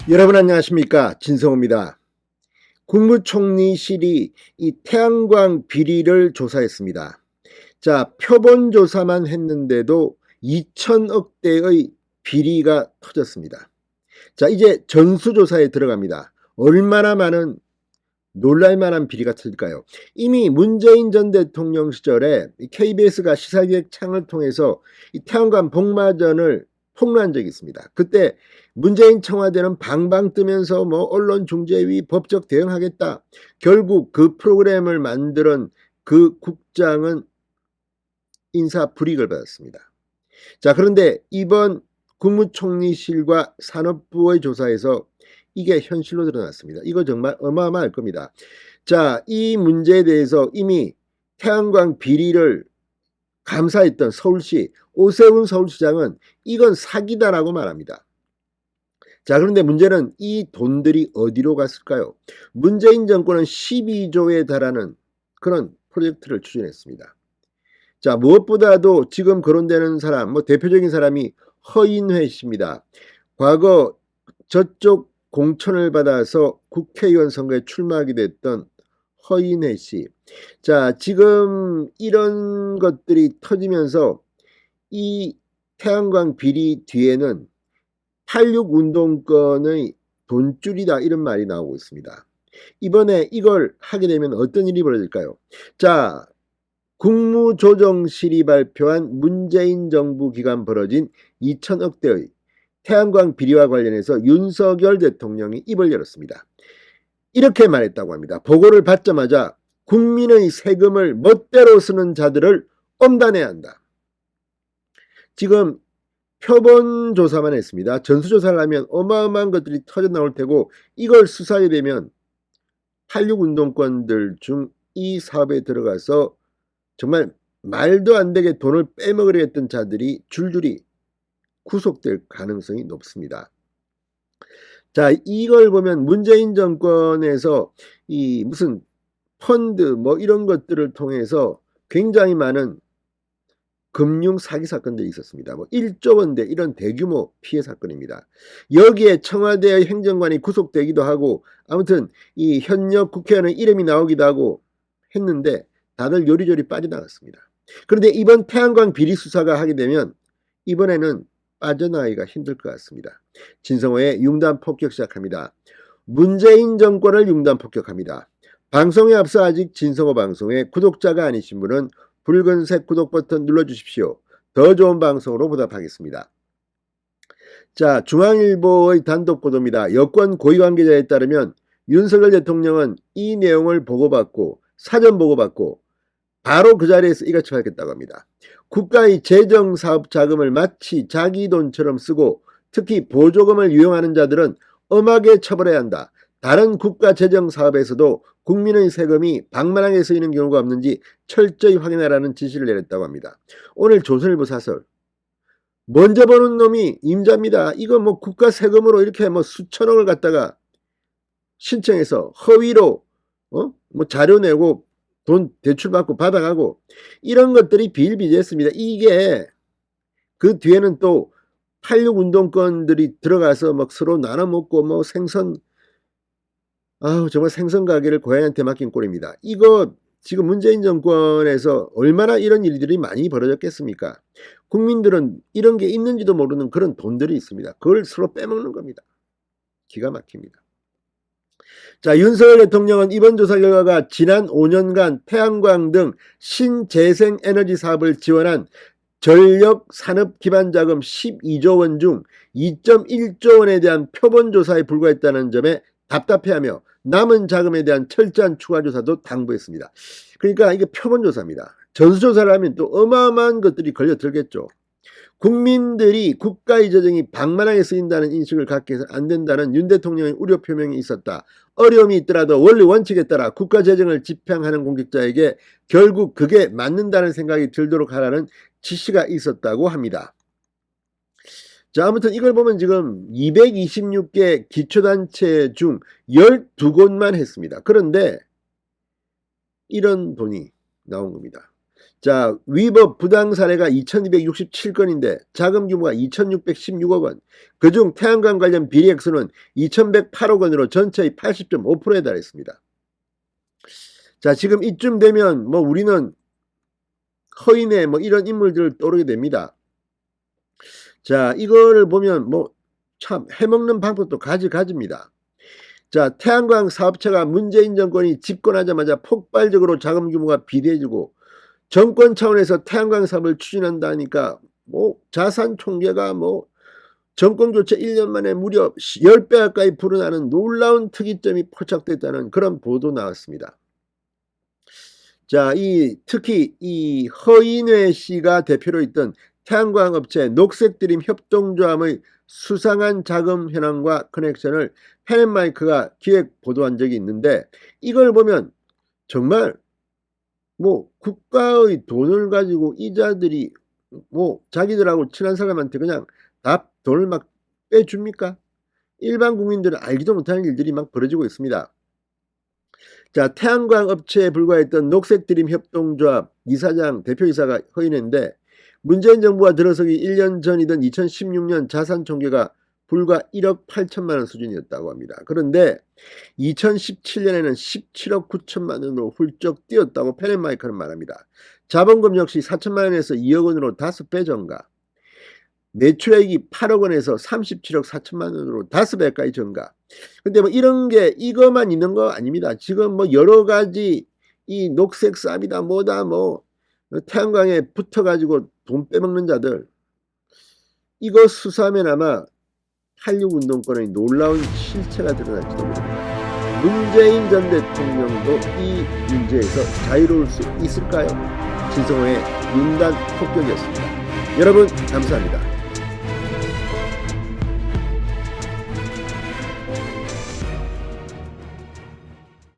여러분 안녕하십니까, 진성호입니다. 국무총리실이 이 태양광 비리를 조사했습니다. 자, 표본 조사만 했는데도 2천억 대의 비리가 터졌습니다. 자, 이제 전수조사에 들어갑니다. 얼마나 많은 놀랄만한 비리가 터질까요? 이미 문재인 전 대통령 시절에 KBS가 시사기획 창을 통해서 이 태양광 복마전을 폭로한 적이 있습니다. 그때 문재인 청와대는 방방 뜨면서 언론중재위 법적 대응하겠다. 결국 그 프로그램을 만든 그 국장은 인사불이익을 받았습니다. 자, 그런데 이번 국무총리실과 산업부의 조사에서 이게 현실로 드러났습니다. 이거 정말 어마어마할 겁니다. 자, 이 문제에 대해서 이미 태양광 비리를 감사했던 서울시 오세훈 서울시장은 이건 사기다라고 말합니다. 자, 그런데 문제는 이 돈들이 어디로 갔을까요? 문재인 정권은 12조에 달하는 그런 프로젝트를 추진했습니다. 자, 무엇보다도 지금 거론되는 사람, 대표적인 사람이 허인회 씨입니다. 과거 저쪽 공천을 받아서 국회의원 선거에 출마하게 됐던 허인회 씨. 자, 지금 이런 것들이 터지면서 이 태양광 비리 뒤에는 86 운동권의 돈줄이다, 이런 말이 나오고 있습니다. 이번에 이걸 하게 되면 어떤 일이 벌어질까요? 자, 국무조정실이 발표한 문재인 정부 기간 벌어진 2천억 대의 태양광 비리와 관련해서 윤석열 대통령이 입을 열었습니다. 이렇게 말했다고 합니다. 보고를 받자마자 국민의 세금을 멋대로 쓰는 자들을 엄단해야 한다. 지금 표본 조사만 했습니다. 전수조사를 하면 어마어마한 것들이 터져 나올 테고, 이걸 수사하게 되면 86 운동권들 중 이 사업에 들어가서 정말 말도 안 되게 돈을 빼먹으려 했던 자들이 줄줄이 구속될 가능성이 높습니다. 자, 이걸 보면 문재인 정권에서 이 무슨 펀드 이런 것들을 통해서 굉장히 많은 금융 사기 사건들이 있었습니다. 1조 원대 이런 대규모 피해 사건입니다. 여기에 청와대의 행정관이 구속되기도 하고, 아무튼 이 현역 국회의원의 이름이 나오기도 하고 했는데 다들 요리조리 빠져나갔습니다. 그런데 이번 태양광 비리 수사가 하게 되면 이번에는 빠져나가기가 힘들 것 같습니다. 진성호의 융단 폭격 시작합니다. 문재인 정권을 융단 폭격합니다. 방송에 앞서 아직 진성호 방송에 구독자가 아니신 분은 붉은색 구독 버튼 눌러주십시오. 더 좋은 방송으로 보답하겠습니다. 자, 중앙일보의 단독 보도입니다. 여권 고위 관계자에 따르면 윤석열 대통령은 이 내용을 보고받고 사전 보고받고 바로 그 자리에서 이같이 밝혔다고 합니다. 국가의 재정사업 자금을 마치 자기 돈처럼 쓰고 특히 보조금을 유용하는 자들은 엄하게 처벌해야 한다. 다른 국가 재정 사업에서도 국민의 세금이 방만하게 쓰이는 경우가 없는지 철저히 확인하라는 지시를 내렸다고 합니다. 오늘 조선일보 사설. 먼저 보는 놈이 임자입니다. 이거 국가 세금으로 이렇게 수천억을 갖다가 신청해서 허위로 자료 내고 돈 대출받고 받아가고 이런 것들이 비일비재했습니다. 이게 그 뒤에는 또 86 운동권들이 들어가서 서로 나눠 먹고 생선, 정말 생선 가게를 고양이한테 맡긴 꼴입니다. 이거 지금 문재인 정권에서 얼마나 이런 일들이 많이 벌어졌겠습니까? 국민들은 이런 게 있는지도 모르는 그런 돈들이 있습니다. 그걸 서로 빼먹는 겁니다. 기가 막힙니다. 자, 윤석열 대통령은 이번 조사 결과가 지난 5년간 태양광 등 신재생 에너지 사업을 지원한 전력 산업 기반 자금 12조 원 중 2.1조 원에 대한 표본 조사에 불과했다는 점에 답답해하며 남은 자금에 대한 철저한 추가 조사도 당부했습니다. 그러니까 이게 표본 조사입니다. 전수조사를 하면 또 어마어마한 것들이 걸려들겠죠. 국민들이 국가의 재정이 방만하게 쓰인다는 인식을 갖게 해서 안 된다는 윤 대통령의 우려 표명이 있었다. 어려움이 있더라도 원리 원칙에 따라 국가 재정을 집행하는 공직자에게 결국 그게 맞는다는 생각이 들도록 하라는 지시가 있었다고 합니다. 자, 아무튼 이걸 보면 지금 226개 기초단체 중 12곳만 했습니다. 그런데 이런 돈이 나온 겁니다. 자, 위법 부당 사례가 2267건인데 자금 규모가 2616억 원. 그중 태양광 관련 비리 액수는 2108억 원으로 전체의 80.5%에 달했습니다. 자, 지금 이쯤 되면 뭐 우리는 허인의 뭐 이런 인물들을 떠오르게 됩니다. 자, 이거를 보면 뭐 참 해먹는 방법도 가지가지입니다. 자, 태양광 사업체가 문재인 정권이 집권하자마자 폭발적으로 자금 규모가 비대해지고 정권 차원에서 태양광 사업을 추진한다니까 뭐 자산 총계가 뭐 정권 교체 1년 만에 무려 10배 가까이 불어나는 놀라운 특이점이 포착됐다는 그런 보도 나왔습니다. 자, 특히 이 허인회 씨가 대표로 있던 태양광 업체 녹색드림 협동조합의 수상한 자금 현황과 커넥션을 펜앤마이크가 기획 보도한 적이 있는데, 이걸 보면 정말 뭐 국가의 돈을 가지고 이자들이 뭐 자기들하고 친한 사람한테 그냥 다 돈을 막 빼줍니까? 일반 국민들은 알지도 못하는 일들이 막 벌어지고 있습니다. 자, 태양광 업체에 불과했던 녹색드림 협동조합 이사장 대표이사가 허인회인데, 문재인 정부가 들어서기 1년 전이던 2016년 자산 총계가 불과 1억 8천만 원 수준이었다고 합니다. 그런데 2017년에는 17억 9천만 원으로 훌쩍 뛰었다고 펜앤마이크는 말합니다. 자본금 역시 4천만 원에서 2억 원으로 5배 증가. 매출액이 8억 원에서 37억 4천만 원으로 5배 가까이 증가. 근데 뭐 이런 게 이것만 있는 거 아닙니다. 지금 뭐 여러 가지 이 녹색 쌉이다 뭐다 뭐 태양광에 붙어가지고 돈 빼먹는 자들, 이거 수사하면 아마 한류운동권의 놀라운 실체가 드러날지도 모릅니다. 문재인 전 대통령도 이 문제에서 자유로울 수 있을까요? 진성호의 문단 폭격이었습니다. 여러분 감사합니다.